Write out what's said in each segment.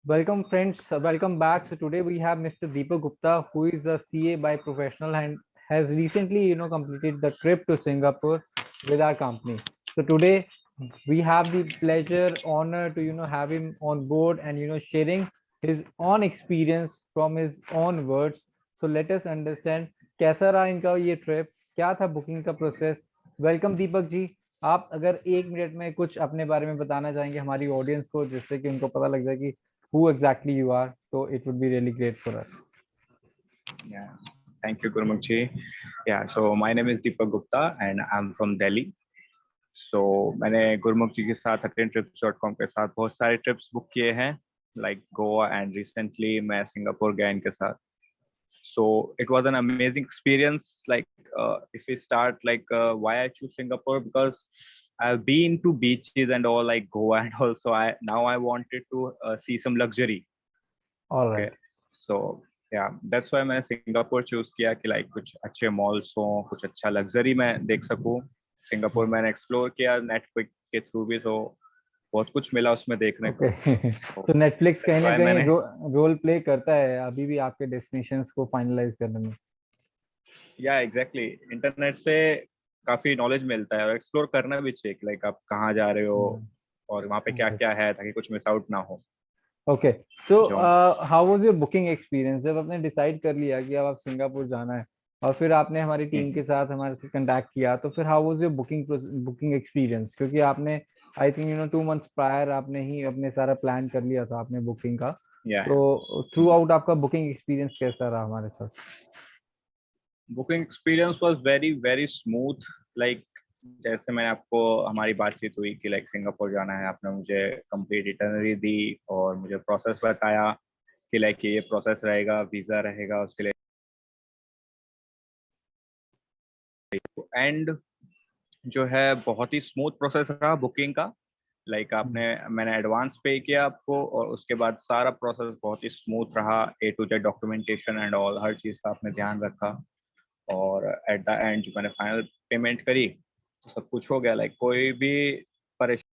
Welcome friends, welcome back. So today we have Mr. Deepak Gupta, who is a CA by professional and has recently, completed the trip to Singapore with our company. So today we have the pleasure, honor to, have him on board and, sharing his own experience from his own words. So let us understand कैसा रहा इनका ये trip, क्या था booking का process. Welcome Deepak ji. आप अगर 1 minute में कुछ अपने बारे में बताना चाहेंगे हमारी ऑडियंस को, जिससे कि उनको पता लग जाए कि who exactly you are, so it would be really great for us. Yeah, thank you, Gurmukh. Yeah, so my name is Deepak Gupta and I'm from Delhi. So मैंने गुरमुख जी के साथ attentrips.com के साथ बहुत सारे trips book किए हैं, like Goa and recently मैं सिंगापुर गया इनके साथ. So it was an amazing experience. Like if we start like why I choose Singapore, because I've been to beaches and all like Goa and also I wanted to see some luxury. All Okay, right. so yeah, that's why मैंने Singapore choose किया कि like कुछ अच्छे malls हो, कुछ अच्छा luxury मैं देख सकूं. सिंगापुर मैंने एक्सप्लोर किया नेटफ्लिक्स के थ्रू भी, तो बहुत कुछ मिला उसमें देखने को. Okay. तो नेटफ्लिक्स कहीं That's ना why कहीं मैंने रोल प्ले करता है अभी भी आपके डेस्टिनेशंस को फाइनलाइज करने में. या एग्जैक्टली इंटरनेट से काफी नॉलेज मिलता है और एक्सप्लोर करना भी चाहिए कि लाइक आप कहाँ जा रहे हो और वहाँ पे क्या क्या है, ताकि कुछ मिस आउट ना हो. ओके. सो जो how was your booking experience जब आपने डिसाइड कर लिया कि अब आप सिंगापुर जाना है और फिर आपने हमारी टीम के साथ हमारे से कांटेक्ट किया, तो फिर how was your booking experience, क्योंकि आपने आई थिंक 2 मंथ्स प्रायर आपने ही अपने सारा प्लान कर लिया था आपने बुकिंग का. या तो थ्रू आउट आपका बुकिंग एक्सपीरियंस कैसा रहा हमारे साथ? Booking experience was very very smooth. Like जैसे मैंने आपको हमारी बातचीत हुई कि लाइक सिंगापुर जाना है, आपने मुझे कंप्लीट इटनरी दी और मुझे प्रोसेस बताया कि लाइक ये प्रोसेस रहेगा, वीजा रहेगा उसके लिए. एंड जो है बहुत ही स्मूथ प्रोसेस रहा बुकिंग का. लाइक मैंने एडवांस पे किया आपको और उसके बाद सारा प्रोसेस बहुत ही स्मूथ रहा. A to Z documentation and all हर चीज़ का आपने ध्यान रखा और एट द एंड जो मैंने फाइनल पेमेंट करी तो सब कुछ हो गया. लाइक कोई भी परेशानी.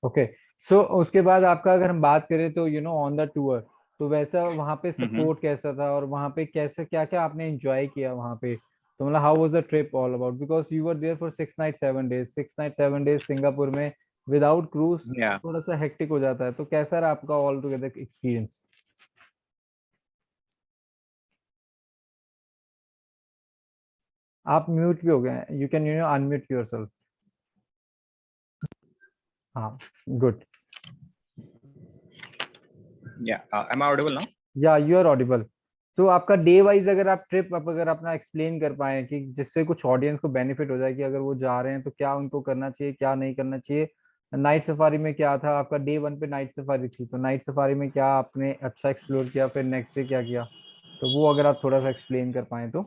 ओके. सो उसके बाद आपका अगर हम बात करें तो ऑन द टूर, तो वैसा वहाँ पे सपोर्ट कैसा था और वहाँ पे कैसे क्या क्या आपने एंजॉय किया वहाँ पे, तो मतलब how was the trip all about, because you were there for 6 night 7 days Singapore में विदाउट क्रूज. या थोड़ा सा हेक्टिक हो जाता है, तो कैसा रहा आपका ऑल टुगेदर एक्सपीरियंस? आप म्यूट भी हो गए हैं, यू कैन अनम्यूट योरसेल्फ. हाँ. गुड. या एम आई ऑडिबल नाउ? या यू आर ऑडिबल. सो आपका डे वाइज अगर आप ट्रिप आप अगर अपना एक्सप्लेन कर पाए कि जिससे कुछ ऑडियंस को बेनिफिट हो जाए कि अगर वो जा रहे हैं तो क्या उनको करना चाहिए क्या नहीं करना चाहिए. नाइट सफारी में क्या था आपका, डे 1 पे नाइट सफारी थी, तो नाइट सफारी में क्या आपने अच्छा एक्सप्लोर किया, फिर नेक्स्ट डे क्या किया, तो वो अगर आप थोड़ा सा एक्सप्लेन कर पाए तो.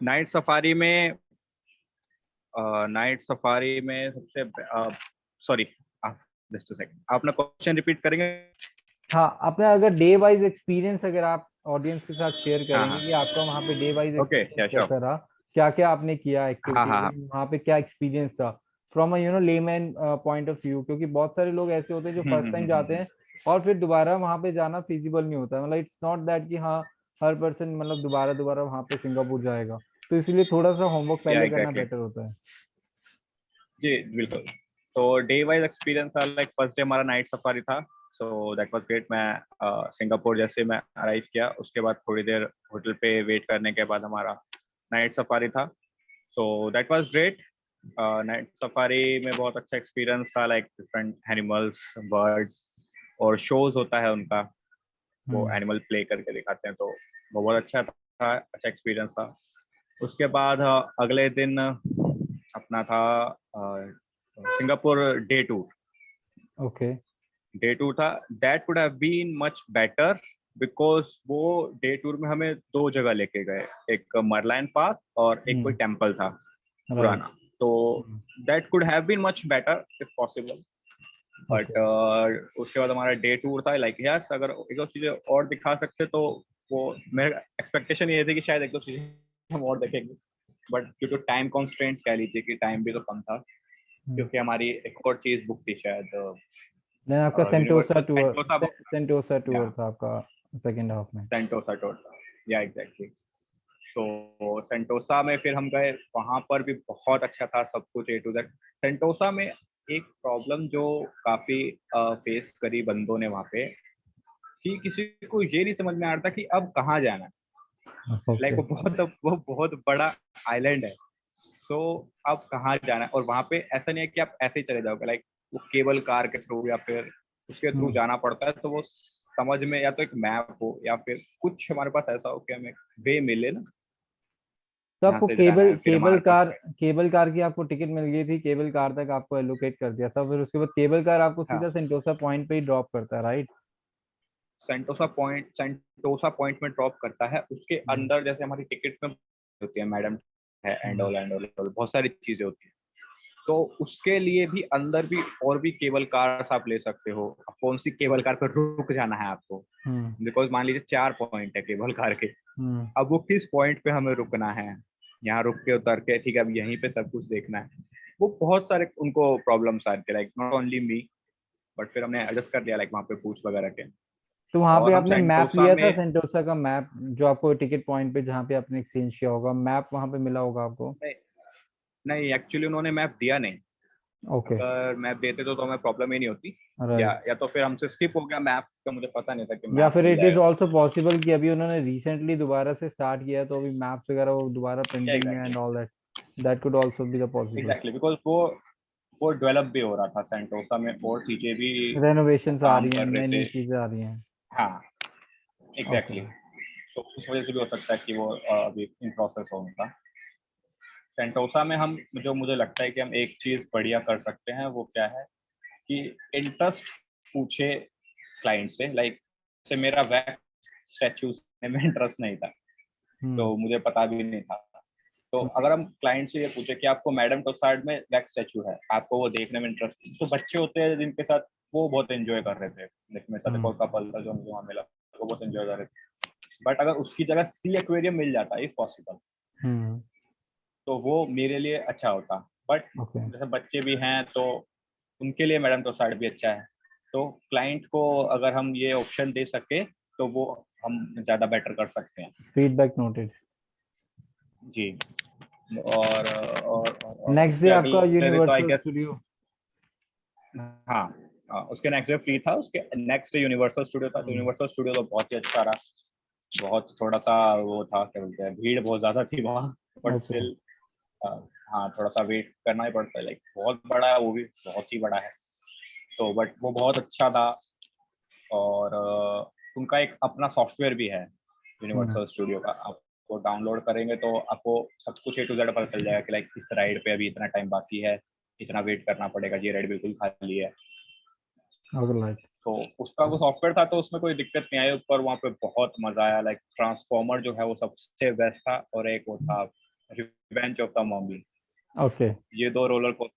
नाइट सफारी में सबसे सॉरी, जस्ट अ सेकंड, आप अपना क्वेश्चन रिपीट करेंगे? हाँ, अपना अगर डे वाइज एक्सपीरियंस अगर आप ऑडियंस के साथ शेयर हाँ करेंगे हाँ. कि आपका वहाँ पे डे वाइज ओके, एक्सपीरियंस या श्योर. कैसा रहा, क्या क्या आपने किया हाँ हाँ एक्टिविटीज, हाँ. वहाँ पे क्या एक्सपीरियंस था from a layman point of view, क्योंकि बहुत सारे लोग ऐसे होते हैं जो फर्स्ट टाइम जाते हम्म. हैं और फिर दोबारा वहाँ पे जाना फिजिबल नहीं होता, मतलब इट्स नॉट दैट कि हाँ हर पर्सन मतलब दोबारा दोबारा वहाँ पे सिंगापुर जाएगा, तो इसलिए थोड़ा सा होमवर्क या पहले करना एग्जैक्टली. बेटर होता है. जी बिल्कुल. तो डे वाइज एक्सपीरियंस था. लाइक फर्स्ट डे हमारा नाइट सफारी था. So that was great. मैं सिंगापुर जैसे मैं अराइव किया उसके बाद थोड़ी देर होटल पे वेट करने के बाद हमारा नाइट सफारी था. So that was great. Night safari में बहुत अच्छा एक्सपीरियंस था. लाइक डिफरेंट एनिमल्स, बर्ड्स और शोज होता है उनका, वो हम्म. एनिमल प्ले करके दिखाते हैं, तो वो बहुत अच्छा था. अच्छा एक्सपीरियंस था. उसके बाद अगले दिन अपना था Singapore day tour. Okay. Day tour था. That would have been much better because वो डे टूर में हमें दो जगह लेके गए. एक मरलाइन पार्क और एक कोई हम्म. टेम्पल था राइट. पुराना. तो that could have been much better if possible. But okay. उसके बाद हमारा डे टूर था. लाइक यस, अगर एक दो चीजें और दिखा सकते तो वो मेरे एक्सपेक्टेशन ये थी कि शायद एक दो चीजें हम और देखेंगे. But due to time constraint कह लीजिए कि टाइम भी तो कम था, क्योंकि हमारी एक और चीज बुक थी शायद, देन आपका Sentosa universal tour, Sentosa, Sentosa या टूर था आपका सेकंड हाफ में। सेंटोसा टूर, या एग्जैक्टली। तो सेंटोसा में फिर हम गए, वहां पर भी बहुत अच्छा था सब कुछ ए टू जेड। सेंटोसा में एक प्रॉब्लम जो काफी फेस करी बंदों ने वहां पे, कि किसी को ये नहीं समझ में आ रहा था कि अब कहाँ जाना है। Like okay. वो बहुत बड़ा आइलैंड है, सो अब कहाँ जाना है। और वहां पे ऐसा नहीं है कि आप ऐसे ही चले जाओगे, लाइक वो केबल कार के थ्रू या फिर उसके थ्रू जाना पड़ता है। तो वो समझ में या तो एक मैप हो या फिर कुछ हमारे पास ऐसा हो कि हमें वे मिले ना, तो यहाँ आपको से जाना केबल है, फिर केबल हमारे पास। कार केबल कार की आपको टिकट मिल गई थी, केबल कार तक आपको एलोकेट कर दिया था, फिर उसके बाद केबल कार आपको हाँ, सीधा सेंटोसा पॉइंट पे ही ड्रॉप करता है, राइट? सेंटोसा पॉइंट में ड्रॉप करता है। उसके अंदर जैसे हमारी टिकट में होती है मैडम है, एंड ऑल बहुत सारी चीजें होती हैं। तो उसके लिए भी अंदर भी और भी केबल कार्स आप ले सकते हो। अब कौन सी केबल कार पर रुक जाना है आपको, हम्म। बिकॉज मान लीजिए 4 पॉइंट है केबल कार के। हम्म। अब वो किस पॉइंट पे हमें रुकना है, यहाँ रुक के उतर के ठीक है अब यहीं पे सब कुछ देखना है। वो बहुत सारे उनको प्रॉब्लम्स आ रहे थे, like not only me, but फिर हमने एडजस्ट कर लिया, लाइक वहाँ पे पूछ वगैरह के। तो वहां पे और हम आपने मैप सेंटोसा लिया था, में, सेंटोसा का मैप, जो आपको टिकट पॉइंट पे जहाँ पे आपने एक्सचेंज किया होगा, मैप वहां पे मिला होगा आपको? नहीं, नहीं एक्चुअली उन्होंने मैप दिया नहीं। ओके। अगर मैप देते तो हमें प्रॉब्लम ही नहीं होती। राइट। या तो फिर हमसे स्किप हो गया मैप का, मुझे पता नहीं था कि या मैप फिर मिल इट इज जाएगा। ऑल्सो पॉसिबल कि अभी उन्होंने रिसेंटली दोबारा से स्टार्ट किया है, तो अभी मैप्स वगैरह वो दोबारा या प्रिंटिंग में exactly, and all that, that could also be the possible. Exactly because वो डेवलप भी हो रहा था सेंटोसा में, और चीजें भी वो रेनोवेशंस आ काम रही हैं, कर रहे नई नई थे। चीजें आ रही हैं। हाँ, ओके। एग्जैक्टली तो उस वजह से भी हो सकता है कि वो अभी इन प्रोसेस हो उनका। सेंटोसा में हम, जो मुझे लगता है कि हम एक चीज बढ़िया कर सकते हैं वो क्या है, कि इंटरेस्ट पूछे क्लाइंट से। लाइक से मेरा वैक्स स्टैचू में इंटरेस्ट नहीं था, हम्म। तो मुझे पता भी नहीं था। तो हम्म। अगर हम क्लाइंट से ये पूछे कि आपको मैडम टोसार्ड में वैक्स स्टैचू है, आपको वो देखने में इंटरेस्ट, तो बच्चे होते हैं जिनके साथ वो बहुत एंजॉय कर रहे थे। लाइक मेरे साथ एक और कपल था जो मुझे वहाँ मिला, वो बहुत एंजॉय कर रहे थे। बट अगर उसकी जगह सी एक्वेरियम मिल जाता इफ पॉसिबल, हम्म। तो वो मेरे लिए अच्छा होता। But okay. जैसे बच्चे भी हैं तो उनके लिए मैडम टोसार्ड भी अच्छा है। तो क्लाइंट को अगर हम ये ऑप्शन दे सके तो वो हम ज़्यादा बेटर कर सकते हैं। Feedback noted. जी। और नेक्स्ट डे उसके आपका अगले दिन तो आई यूनिवर्सल गेस, स्टूडियो। हाँ, उसके नेक्स्ट डे फ्री था। उसके नेक्स्ट डे यूनिवर्सल स्टूडियो था। तो यूनिवर्सल स्टूडियो तो बहुत ही अच्छा रहा। बहुत थोड़ा सा वो था, क्या बोलते हैं, भीड़ बहुत ज्यादा थी वहाँ, बट ओके। स्टिल हाँ थोड़ा सा वेट करना ही पड़ता है। लाइक बहुत बड़ा है, वो भी बहुत ही बड़ा है। तो बट वो बहुत अच्छा था। और उनका एक अपना सॉफ्टवेयर भी है हम्म। यूनिवर्सल स्टूडियो का। आप वो डाउनलोड करेंगे तो आपको सब कुछ ए टू जेड पता चल जाएगा कि लाइक इस राइड पे अभी इतना टाइम बाकी है, इतना वेट करना पड़ेगा, ये राइड बिल्कुल खाली है। राइट। तो उसका वो सॉफ्टवेयर था, तो उसमें कोई दिक्कत नहीं आई। पर वहाँ पे बहुत मजा आया। लाइक ट्रांसफॉर्मर जो है वो सबसे बेस्ट था, और एक वो था रिवेंज ऑफ द मॉम्बी। ओके। ये दो रोलर को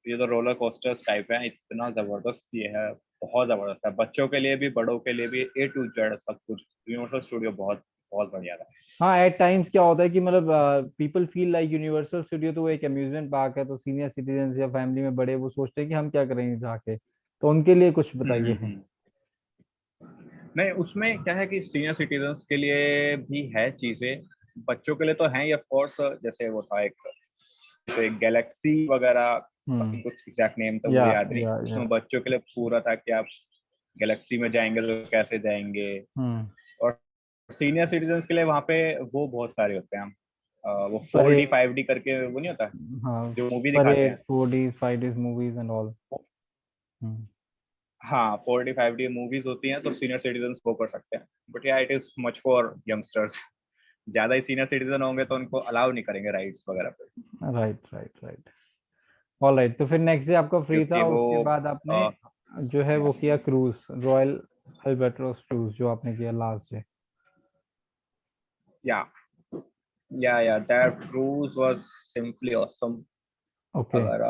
ये तो रोलर कोस्टर्स टाइप है, इतना जबरदस्त ये है, बहुत जबरदस्त है। बच्चों के लिए भी बड़ों के लिए भी, ए टू जेड सब कुछ। यूनिवर्सल स्टूडियो बहुत बहुत बढ़िया था। हाँ, एट टाइम्स क्या होता है कि मतलब people feel like universal studio तो वो एक अम्यूजमेंट पार्क है, तो सीनियर सिटीजन या फैमिली में बड़े वो सोचते हैं कि हम क्या करेंगे जाके, तो उनके लिए कुछ बताइए। हम्म। नहीं, उसमें क्या है कि सीनियर सिटीजन्स के लिए भी है चीजें, बच्चों के लिए तो है ही ऑफ कोर्स। जैसे वो था एक, जैसे गैलेक्सी वगैरह, हम्म। something, कुछ एग्जैक्ट नेम तो या मुझे याद नहीं। या उसमें बच्चों के लिए पूरा था कि आप गैलेक्सी में जाएंगे तो कैसे जाएंगे। हम्म। और सीनियर सिटीजन्स के लिए वहाँ पे वो बहुत सारे होते हैं। वो 4D परेड। 5D करके वो नहीं होता, हाँ। जो मूवी दिखाते परेड, हैं। 4D 5D movies and all. हम्म। हाँ, 4D 5D मूवीज होती हैं, तो सीनियर सिटीजन्स वो कर सकते हैं। बट या it is much for youngsters. ज्यादा ही सीनियर सिटीजन होंगे तो उनको अलाउ नहीं करेंगे राइड्स वगैरह पे, right, right, right. All right, तो फिर नेक्स्ट डे आपका फ्री क्योंकि था, वो उसके बाद आपने जो है वो किया क्रूज, रॉयल अल्बाट्रोस क्रूज जो आपने किया लास्ट डे। या या that cruise was simply awesome. Okay. अगर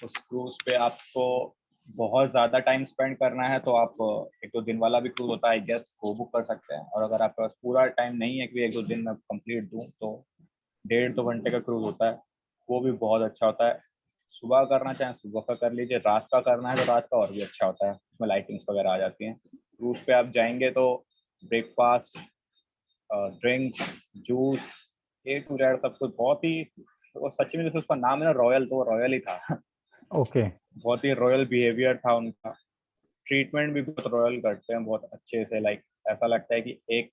उस क्रूज पे आपको बहुत ज्यादा टाइम स्पेंड करना है तो आप एक दो दिन वाला भी क्रूज होता है, आई गेस, वो बुक कर सकते हैं। और अगर आपके पास पूरा टाइम नहीं है कि एक दो दिन में कंप्लीट दूं, तो 1.5-2 घंटे का क्रूज होता है, वो भी बहुत अच्छा होता है। सुबह करना चाहें सुबह का कर लीजिए, रात का करना है तो रात का और भी अच्छा होता है, उसमें लाइटिंग्स वगैरह आ जाती हैं। क्रूज पे आप जाएंगे तो breakfast, drinks, juice, A to Z सब कुछ बहुत ही, तो सच में जैसे उसका नाम है ना रॉयल, तो रॉयल ही था। ओके। बहुत ही रॉयल बिहेवियर था उनका। ट्रीटमेंट भी बहुत रॉयल करते हैं, बहुत अच्छे से, लाइक ऐसा लगता है कि एक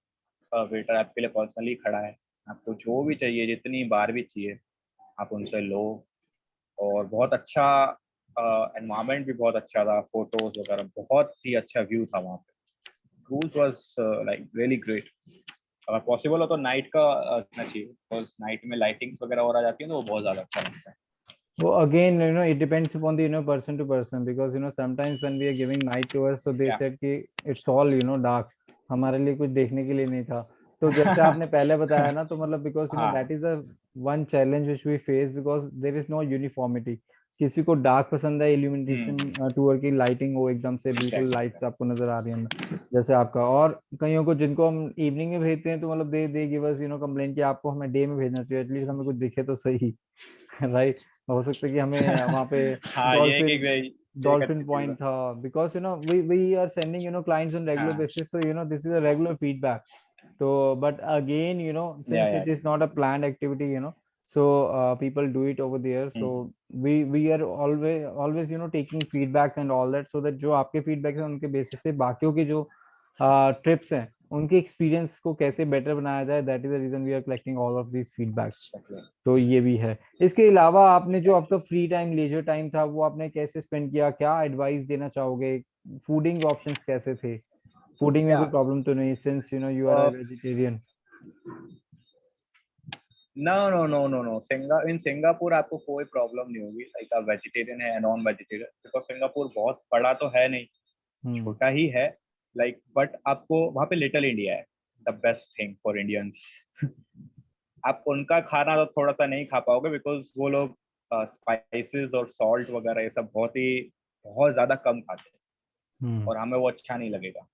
वेटर आपके लिए पर्सनली खड़ा है। आपको जो भी चाहिए, जितनी बार भी चाहिए, आप उनसे लो। और बहुत अच्छा एनवायरनमेंट भी बहुत अच्छा था, फोटोज वगैरह बहुत ही अच्छा व्यू था वहाँ पे। Cruise was like really great. अगर पॉसिबल हो तो नाइट का करना चाहिए, बिकॉज नाइट में लाइटिंग्स वगैरह और आ जाती है तो वो बहुत ज़्यादा अच्छा लगता है। Well, again, it depends upon the person to person, because sometimes when we are giving night tours, so they या said कि it's all dark, हमारे लिए कुछ देखने के लिए नहीं था। तो जैसे आपने पहले बताया ना, तो मतलब because that हाँ is a one challenge which we face, because there is no uniformity। किसी को डार्क पसंद है, इल्यूमिनेशन टूर की लाइटिंग हो एकदम से बिल्कुल एग्जैक्टली। लाइट्स आपको नजर आ रही है जैसे आपका। और कईयों को जिनको हम इवनिंग में भेजते हैं, तो मतलब दे गिव अस कंप्लेन कि आपको हमें डे में भेजना चाहिए, एटलीस्ट हमें कुछ दिखे तो सही। राइट। हो सकता है कि हमें वहाँ पे हाँ ये डॉल्फिन एक अच्छी डॉल्फिन चीज है। पॉइंट था, because we are sending clients on regular हाँ basis, so this is a regular feedback. तो बट अगेन since या it is not a planned activity, so people do it over there, so we are always taking feedbacks and all that, so that जो आपके feedbacks हैं उनके basis पे बाकियों की जो ट्रिप्स हैं उनके एक्सपीरियंस को कैसे बेटर बनाया जाए, that is the reason we are collecting all of these feedbacks. तो ये भी है। इसके अलावा आपने जो आपका फ्री टाइम लेजर टाइम था वो आपने कैसे स्पेंड किया, क्या एडवाइस देना चाहोगे? फूडिंग ऑप्शंस कैसे थे? फूडिंग में या कोई प्रॉब्लम तो नहीं, since you are a vegetarian? No no no no no in Singapore आपको कोई प्रॉब्लम नहीं होगी, लाइक आप वेजिटेरियन है नॉन वेजिटेरियन, बिकॉज सिंगापुर बहुत बड़ा तो है नहीं, हम्म। छोटा ही है। लाइक बट आपको वहाँ पे लिटिल इंडिया है, the best thing for Indians. आप उनका खाना तो थोड़ा सा नहीं खा पाओगे, बिकॉज वो लोग स्पाइसेस और सॉल्ट वगैरह ये सब बहुत ज़्यादा कम खाते हैं, हम्म। और हमें वो अच्छा नहीं लगेगा।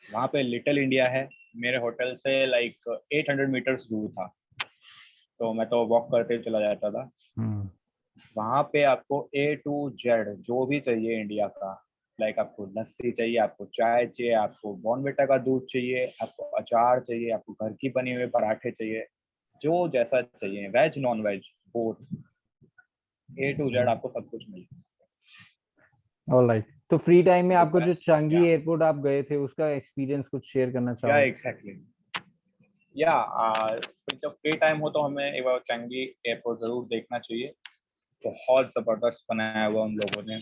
वहाँ पे लिटिल इंडिया है, मेरे होटल से लाइक 800 मीटर्स दूर था, तो मैं तो वॉक करते चला जाता था। हम्म। वहाँ पे आपको A to Z जो भी चाहिए इंडिया का, लाइक आपको लस्सी चाहिए, आपको चाय चाहिए, आपको बॉर्नविटा का दूध चाहिए, आपको अचार चाहिए, आपको घर की बनी हुए पराठे चाहिए, जो जैसा चाहिए, veg non veg both, A to Z आपको सब कुछ मिलेगा। ऑलराइट। तो फ्री टाइम में द आपको जो बेस्ट चांगी या एयरपोर्ट आप गए थे उसका एक्सपीरियंस कुछ शेयर करना या चाहोगे? एग्जैक्टली या फिर जब फ्री टाइम हो तो हमें एक बार चंगी एयरपोर्ट जरूर देखना चाहिए। बहुत जबरदस्त बनाया हुआ उन लोगों ने,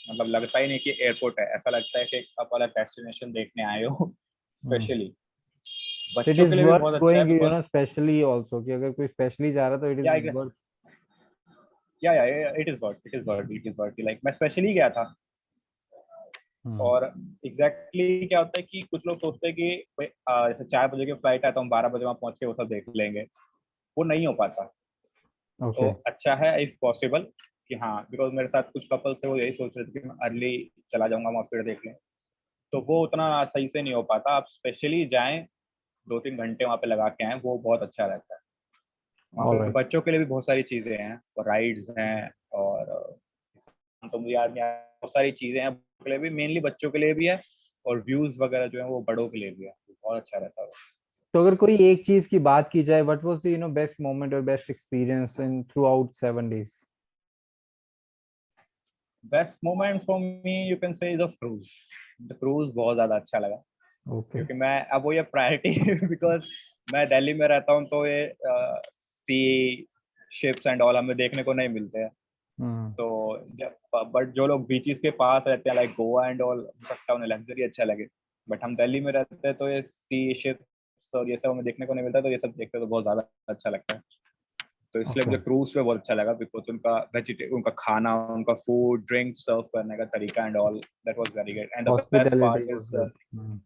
मतलब लगता ही नहीं कि एयरपोर्ट है, ऐसा लगता है कि आप वाला डेस्टिनेशन देखने आए हो। स्पेशली इट बच्चों के इज लिए भी वर्थ बहुत अच्छा है, गोइंग बिकॉज स्पेशली ऑल्सो, कि अगर कोई स्पेशली जा रहा है तो इट या इज वर्थ। या इट इज वर्थ लाइक मैं स्पेशली गया था। हम्म। और एग्जैक्टली क्या होता है कि कुछ लोग सोचते हैं कि भाई जैसे 4 बजे की फ्लाइट है तो हम 12 बजे वहाँ पहुंच के वो सब देख लेंगे, वो नहीं हो पाता। तो ओके। अच्छा है इफ पॉसिबल कि हाँ, बिकॉज मेरे साथ कुछ कपल्स थे, वो यही सोच रहे थे कि मैं अर्ली चला जाऊंगा वहाँ फिर देख लें, तो वो उतना सही से नहीं हो पाता। आप स्पेशली जाएं, 2-3 घंटे वहाँ पे लगा के आए, वो बहुत अच्छा रहता है। वहाँ पे ऑलराइट। बच्चों के लिए भी बहुत सारी चीज़ें हैं, और राइड्स हैं, और तो मुझे याद नहीं आ रहा, बहुत सारी चीज़ें हैं बच्चों के लिए भी, मेनली बच्चों के लिए भी है, और व्यूज़ वगैरह जो है वो बड़ों के लिए भी है, तो बहुत अच्छा रहता है। तो अगर कोई एक चीज की बात की जाए, what was the best moment और best experience in throughout 7 days? Best moment for me you can say is a cruise. The cruise बहुत ज़्यादा अच्छा लगा, ओके। क्योंकि मैं अब वो ये प्रायोरिटी बिकॉज मैं दिल्ली में रहता हूँ, तो ये सी शिप्स एंड ऑल हमें देखने को नहीं मिलते हैं। हम्म। सो बट जो लोग बीचेस के पास रहते हैं, लाइक गोवा एंड ऑल, हो सकता है उन्हें लग्जरी अच्छा लगे, बट हम दिल्ली में रहते हैं तो ये सी शिप्स और ये सब हमें देखने को नहीं मिलता, तो ये सब देखते तो बहुत ज़्यादा अच्छा लगता है। तो इसलिए ओके। मुझे क्रूज पे बहुत अच्छा लगा, बिकॉज उनका खाना, उनका फूड ड्रिंक सर्व करने का तरीका and all, that was very good, and the best hospitality part was is good.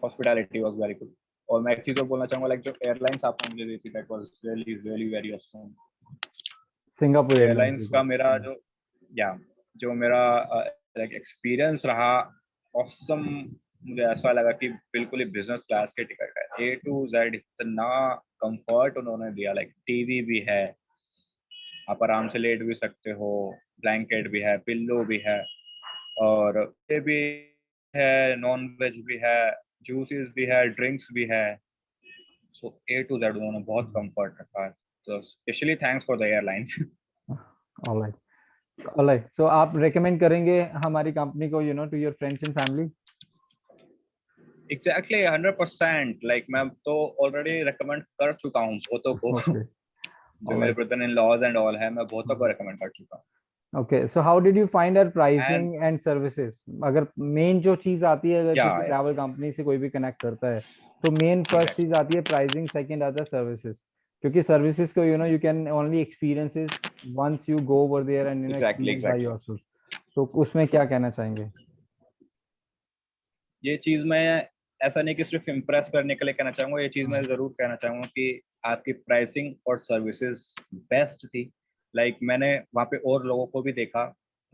Hospitality was very good. और मैं एक चीज़ और बोलना चाहूँगा, लाइक जो एयरलाइंस आपने मुझे दी थी, that was really really very awesome. Singapore airlines airlines भी का good। मेरा या जो मेरा लाइक एक्सपीरियंस रहा ऑसम, मुझे ऐसा लगा कि बिल्कुल ही बिजनेस क्लास के टिकट है, A to Z इतना कंफर्ट उन्होंने दिया, लाइक टीवी भी है, आप आराम से लेट भी सकते हो, ब्लैंकेट भी है, पिल्लो भी है, और ये भी है, नॉन वेज भी है, जूसेस भी है, ड्रिंक्स भी है। सो A to Z उन्होंने बहुत कंफर्ट रखा है, तो specially thanks for the airlines. Alright so आप रेकमेंड करेंगे हमारी कंपनी को to your friends and family? Exactly 100%, like मैं तो ऑलरेडी रिकमेंड कर चुका हूँ बहुतों को। ओके, जो मेरे alright. Brother in laws and all है, मैं बहुतों को रिकमेंड कर चुका हूँ। Okay, so how did you find our and pricing and services? अगर मेन जो चीज आती है, अगर या किसी ट्रैवल कंपनी से कोई भी कनेक्ट करता है, तो मेन फर्स्ट चीज एग्जैक्टली आती है प्राइसिंग, सेकंड आता है सर्विसेज। क्योंकि सर्विसेज को you can only experience it once you go over there and exactly experience by exactly yourself. तो उसमें क्या कहना चाहेंगे? ये चीज मैं ऐसा नहीं कि सिर्फ इम्प्रेस करने के लिए कहना चाहूंगा, ये चीज मैं जरूर कहना चाहूंगा कि आपकी प्राइसिंग और सर्विसेज बेस्ट थी। लाइक मैंने वहाँ पे और लोगों को भी देखा,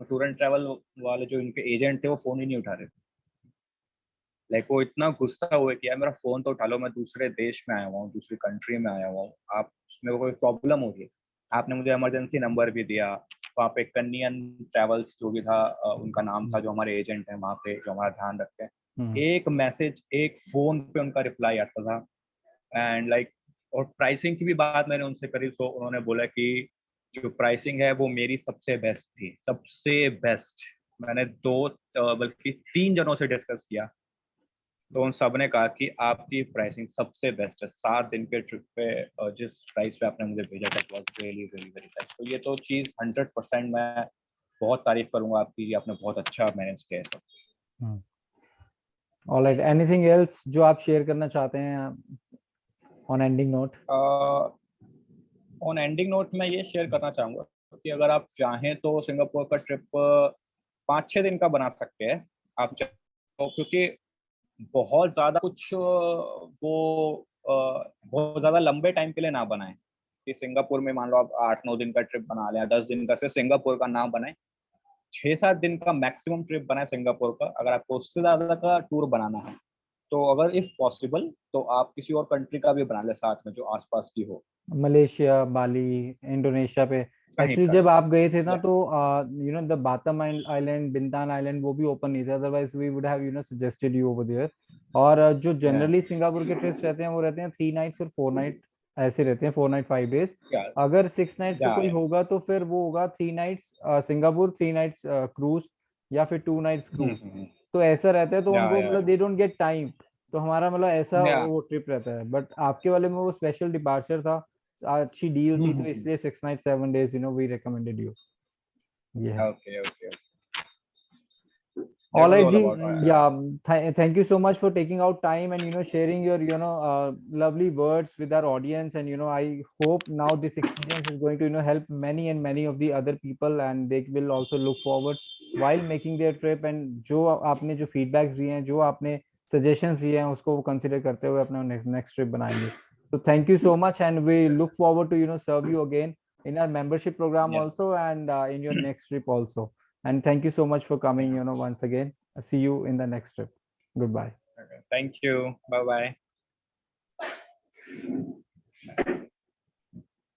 टूर एंड ट्रैवल वाले जो इनके एजेंट थे वो फोन ही नहीं उठा रहे थे। लाइक वो इतना गुस्सा हुए कि यार मेरा फोन तो उठा लो, मैं दूसरे देश में आया हुआ हूँ, दूसरी कंट्री में आया हुआ हूँ, आप उसमें कोई प्रॉब्लम हो रही है। आपने मुझे इमरजेंसी नंबर भी दिया। वहाँ पे कन्यन ट्रैवल्स जो भी था, उनका नाम था, जो हमारे एजेंट हैं वहाँ पे, जो हमारा ध्यान रखते हैं, एक मैसेज, एक फोन पे उनका रिप्लाई आता था। एंड लाइक और प्राइसिंग की भी बात मैंने उनसे करी, तो उन्होंने बोला कि जो प्राइसिंग है वो मेरी सबसे बेस्ट थी, सबसे बेस्ट। मैंने दो बल्कि तीन जनों से डिस्कस किया, तो उन सब ने कहा कि आपकी प्राइसिंग सबसे बेस्ट है। 7 दिन के ट्रिप पे जिस प्राइस पे आपने मुझे भेजा था, was really really very best. तो ये तो चीज़ 100% मैं बहुत तारीफ करूंगा आपकी, कि आपने बहुत अच्छा मैनेज किया है सब। ऑलराइट, एनीथिंग एल्स जो आप शेयर करना चाहते हैं on ending note? On ending note मैं ये शेयर करना चाहूँगा कि अगर आप चाहें तो सिंगापुर का ट्रिप 5-6 दिन का बना सकते हैं आप चाहो, क्योंकि बहुत ज़्यादा कुछ वो बहुत ज़्यादा लंबे टाइम के लिए ना बनाएं। कि सिंगापुर में मान लो आप 8-9 दिन का ट्रिप बना लें, 10 दिन का, सिर्फ सिंगापुर का ना बनाएं। 6-7 दिन का मैक्सिमम ट्रिप बनाए सिंगापुर का। अगर आपको उससे ज़्यादा का टूर बनाना है, तो अगर इफ पॉसिबल तो आप किसी और कंट्री का भी बना ले साथ में, जो आसपास की हो, मलेशिया, बाली, इंडोनेशिया पे। कहीं एक्चुअली का जब भी। आप गए थे ना, या तो the Batam island, Bintan island, वो भी ओपन नहीं थे, otherwise we would have suggested you over there. और जो या जनरली सिंगापुर के ट्रिप्स रहते हैं, वो रहते हैं 3 नाइट्स और 4 नाइट, ऐसे रहते हैं, 4 नाइट 5 डेज। या अगर 6 नाइट्स का या कोई होगा, तो फिर वो होगा 3 नाइट्स सिंगापुर, 3 नाइट्स क्रूज, या फिर 2 नाइट्स क्रूज। हम्म, तो ऐसा रहता है, तो उनको या मतलब दे डोंट गेट टाइम। तो हमारा मतलब ऐसा या वो ट्रिप रहता है, बट आपके वाले में वो स्पेशल डिपार्चर था, अच्छी डील थी, तो इसलिए 6 night 7 days we recommended you. ये है। Okay okay, All that was right, all Ji. About. Yeah, thank you so much for taking out time and sharing your lovely words with our audience. And I hope now this experience is going to help many and many of the other people, and they will also look forward while making their trip. And जो आपने जो feedbacks दिए हैं, जो आपने suggestions दिए हैं, उसको वो consider करते हुए अपना next trip बनाएंगे. So thank you so much, and we look forward to serve you again in our membership program या also, and in your next trip also. And thank you so much for coming, once again. See you in the next trip. Goodbye. Thank you, bye bye.